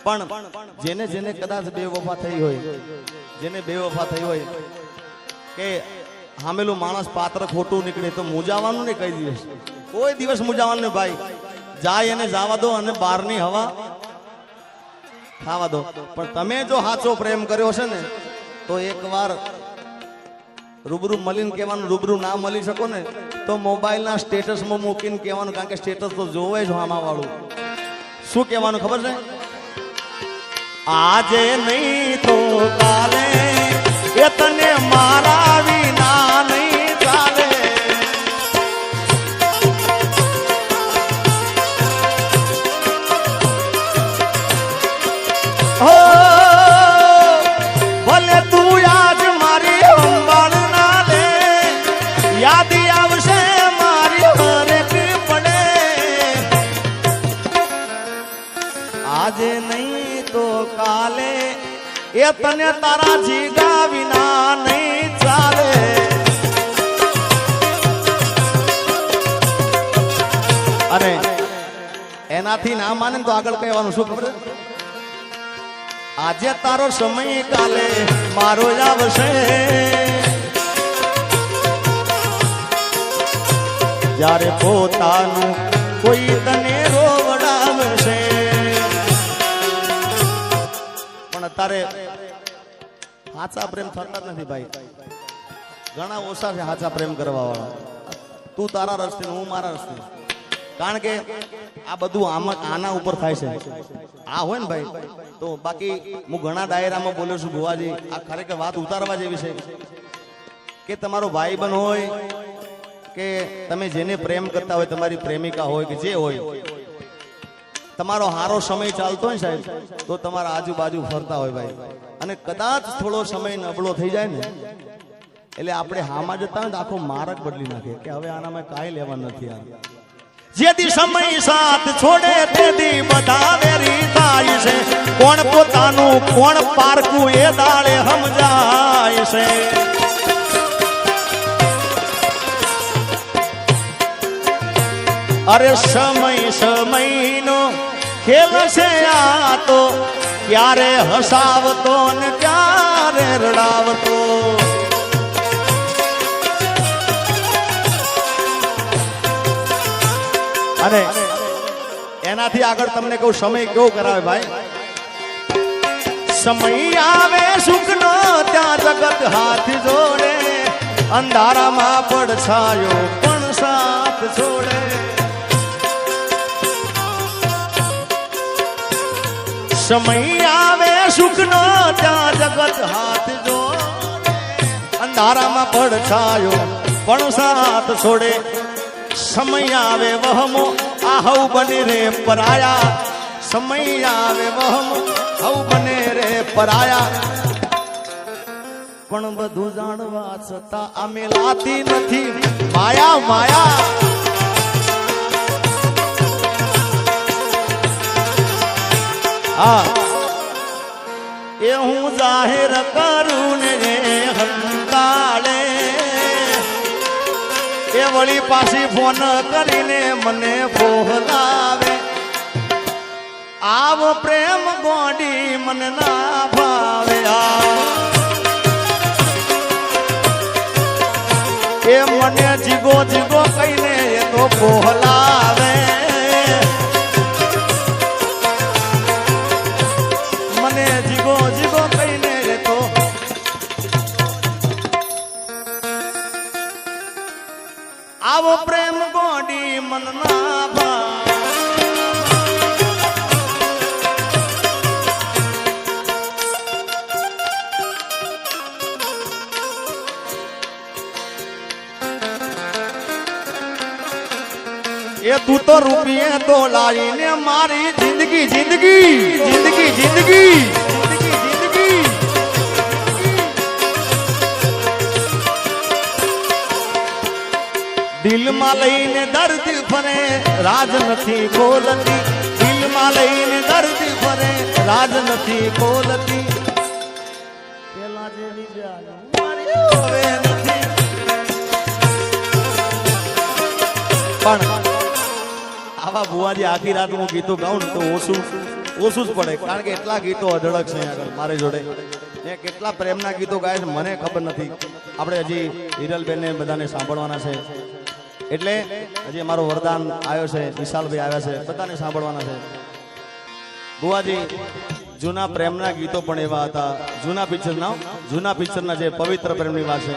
પણ જેને જેને કદાચ બેવફા થઈ હોય, જેને બેવફા થઈ હોય કે હામેલું માણસ પાત્ર ખોટું નીકળે તો મૂજાવાનું ને કઈ દિવસ, કોઈ દિવસ મૂજાવાનું ને ભાઈ. જાય એને જવા દો અને બહારની હવા ખાવા દો. પણ તમે જો સાચો પ્રેમ કર્યો છે ને તો એકવાર રૂબરૂ મળીને કહેવાનું, રૂબરૂ ના મળી શકો ને તો મોબાઈલના સ્ટેટસમાં મૂકીને કહેવાનું, કારણ કે સ્ટેટસ તો જોવે જ આમાં વાળું. શું કહેવાનું ખબર છે? આજે નહીં તો કાલે એ તને મારા વિના નહીં ચાલે. હો ભલે તું આજ મારી સંભાળ ના લે, યાદ આવશે મારી હરેક પડે. આજે નહીં તો કાલે એ તને તારા જીગા વિના નહીં ચાલે. અને એનાથી ના માને તો આગળ કહેવાનું શું ખબર? આજે તારો સમય કાલે મારો જ આવશે. જ્યારે પોતાનું કોઈ તને રોવડાવશે. પણ તારે સાચા પ્રેમ થતા જ નથી ભાઈ. ઘણા ઓછા છે સાચા પ્રેમ કરવા વાળા. તું તારા રસ્તે, હું મારા રસ્તે. કારણ કે આ બધું આના ઉપર થાય છે. આ હોય ને ભાઈ તો બાકી હું ઘણા ડાયરામાં બોલ્યો છું ભુવાજી, આ ખરેખર વાત ઉતારવા જેવી છે કે તમારો ભાઈ બન હોય કે તમે જેને પ્રેમ કરતા હોય, તમારી પ્રેમિકા હોય કે જે હોય, તમારો હારો સમય ચાલતો હોય સાહેબ તો તમારા આજુબાજુ ફરતા હોય ભાઈ, અને કદાચ થોડો સમય નબળો થઈ જાય ને એટલે આપણે હામાં જતા હોય તો આખો માર્ગ બદલી નાખે કે હવે આનામાં કાંઈ લેવાનું નથી. યાર જેથી સમય સાથ છોડે તેથી બધા વેરી થાય છે. કોણ પોતાનું કોણ પારકું એ દાડે સમજાય છે. અરે સમયનો ખેલ છે આ તો, ક્યારે હસાવતો ને ક્યારે રડાવતો. અને એનાથી આગળ તમને કહું સમય કેવો કરાવે ભાઈ. સમય આવે સુખનો ત્યાં જગત હાથ જોડે, અંધારામાં પડછાયો પણ સાથ છોડે. સમય આવે સુખનો ત્યાં જગત હાથ જોડે, અંધારામાં પડછાયો પણ સાથ છોડે. સમય આવે વહમો આ હવ બને રે પરાયા. સમય આવે વહમો હવ બને રે પરાયા. પણ બધું જાણવા છતાં અમે લાતી નથી માયા માયા. હા એ હું જાહેર કરું ને હંતાળે, એ વળી પાછી ફોન કરીને મને બોલાવે. આવો પ્રેમ ગોડી મને ના ભાવે. એ મને જીગો જીગો કહીને એ તો બોલાવે. મને જીગો જીગો કહીને એ તો આવો પ્રેમ ગોડી મન ના ભાવે. એ તું તો રૂપિયે તો લાવીને મારી જિંદગી જિંદગી જિંદગી જિંદગી જિંદગી દિલમાં લઈને દર્દ ફરે રાજ નથી ખોલતી. દિલમાં લઈને દર્દ ફરે રાજ નથી ખોલતી. પેલા જેવી હવે નથી. પણ આવા બુવાજી આખી રાત હું ગીતો ગાઉં ને તો ઓછું ઓછું જ પડે, કારણ કે એટલા ગીતો અઢળક છે આગળ મારી જોડે. ને કેટલા પ્રેમના ગીતો ગાય છે મને ખબર નથી. આપણે હજી હિરલબેન ને બધાને સાંભળવાના છે, એટલે હજી અમારો વરદાન આવ્યો છે, વિશાલભાઈ આવ્યા છે, બધાને સાંભળવાના છે. બુવાજી જૂના પ્રેમના ગીતો પણ એવા હતા, જૂના પિક્ચરના જે પવિત્ર પ્રેમની વાત છે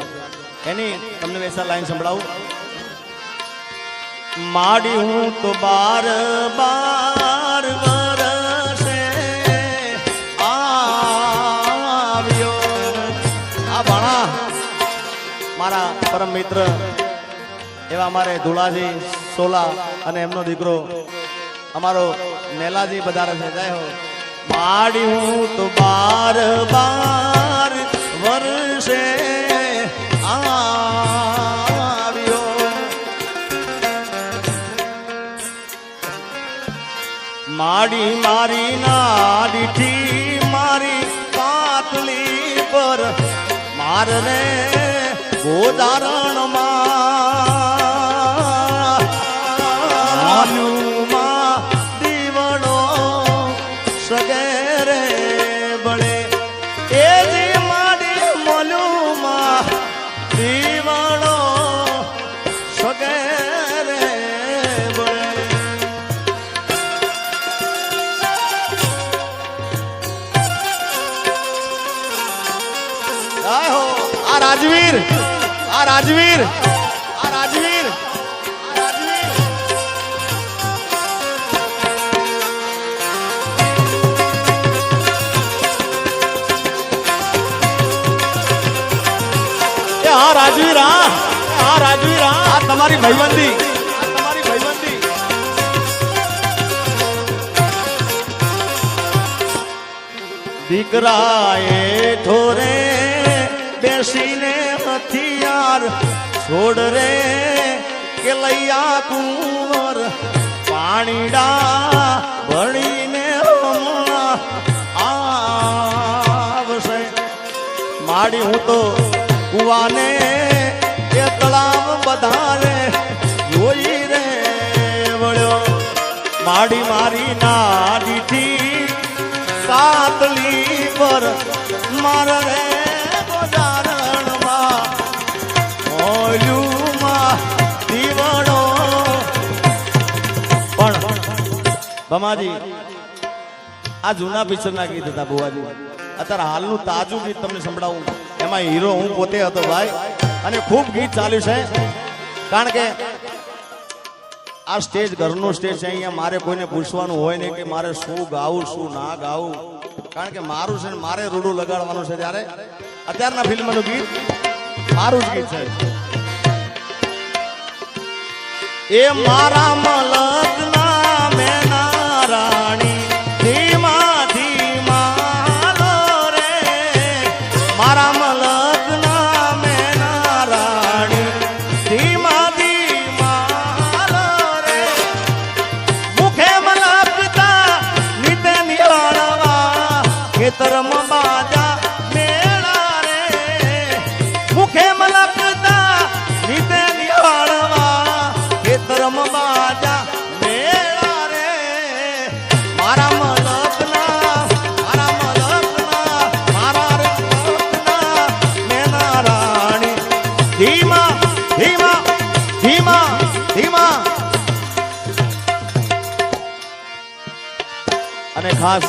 એની તમને વૈસા લાઈન સંભળાવું. માડી હું તો બાર વરસે આવ્યો. આ ભાણા મારા પરમ મિત્ર એવા અમારે ધુળાજી સોલા અને એમનો દીકરો અમારો નેલાજી પધારે છે. જય હો. માડી હું તો બાર વર્ષે આવ્યો. માડી મારી નાડીથી મારી પાતલી પર માર રે ગોદારણમાં દીવડો સગેરે બળે. એ જે માડી મોલુમાં દીવડો સગેરે બળે. આ રાજવીર આ તમારી ભાઈબંધી. દીકરાએ ઠોરે બેસીને હથિયાર છોડ રે કે લૈયા કુંવર પાણીડા ભણીને આવશે. માડી હું તો કુવાને એ તળાવ બધાને જોઈ રે વળ્યો. માડી મારી નાડીથી કાતલી પર માર રે ગોદારણમાં મોલુમાં દીવડો. પણ ભમાજી આ જૂના પિક્ચરના ગીત હતા બુવાજી. અત્યારે હાલનું તાજું ગીત તમને સંભળાવું, એમાં હીરો હું પોતે હતો ભાઈ, અને ખૂબ ગીત ચાલ્યું છે. કારણ કે આ સ્ટેજ ઘરનું સ્ટેજ છે, અહીંયા મારે કોઈને પૂછવાનું હોય નહીં કે મારે શું ગાવું શું ના ગાવું, કારણ કે મારું છે ને મારે રૂડું લગાડવાનું છે. ત્યારે અત્યારના ફિલ્મનું ગીત મારું જ ગીત છે. એ મારા મલકના મેના રાણી ધીમા ધીમા લો રે. મારા મલકના મેના રાણી ધીમા ધીમા લો રે. મુખે મલકતા નીતે નિહાળવા ખેતરમાં બાજા મેળા રે. મુખે મલકતા નીતે નિહાળવા ખેતરમાં બાજા મેળા રે. મારા મલકના મેના રાણી ધીમા ધીમા ધીમા ધીમા. અને ખાસ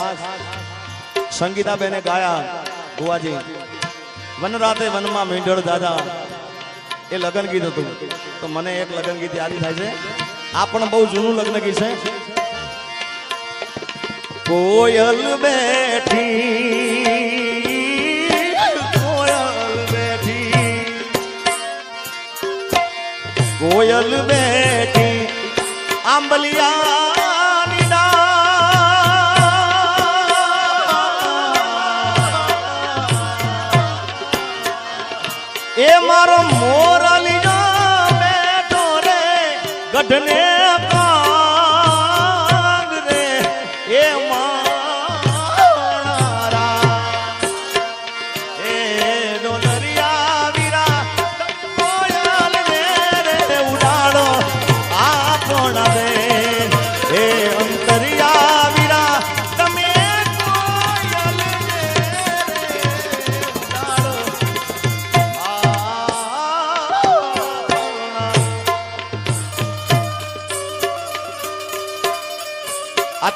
સંગીતાબેને ગાયા બુવાજી વન રાતે વનમાં મીંઢળ દાદા, એ લગ્ન ગીત હતું. તો મને એક લગ્ન ગીત યાદ થાય છે, આ પણ બહુ જૂનું લગ્ન ગીત છે. કોયલ બેઠી કોયલ બેઠી આંબલિયાની એ મારો મોરલીનો બેઠો રે ગઢને કાંગ રે. એ મારા એ ડોલરિયા વીરા કોયલ ને રે ઉડાડો આપણા રે. એ અંતરિયા વીરા તમે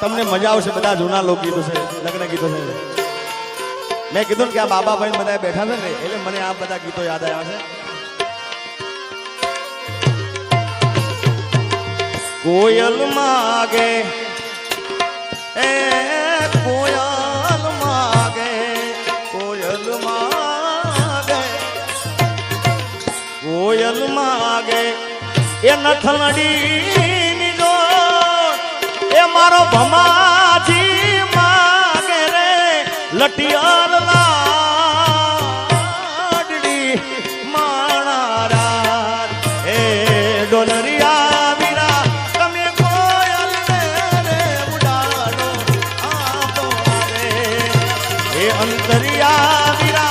તમને મજા આવશે, બધા જૂના લોકગીતો છે, લગ્ન ગીતો છે. મેં કીધું ને કે આ બાબાભાઈ બધા બેઠા છે ને એટલે મને આ બધા ગીતો યાદ આવ્યા છે. કોયલ માગે એ કોયલ માગે, કોયલ માગે, કોયલ માગે એ નથલડી જો એ મારો ભમાજી માગે રે લટિયાર લાડડી માણારા એ ડોલરિયા વીરા તમે કોયલ રે ઉડાડો આપો રે એ અંતરિયા વીરા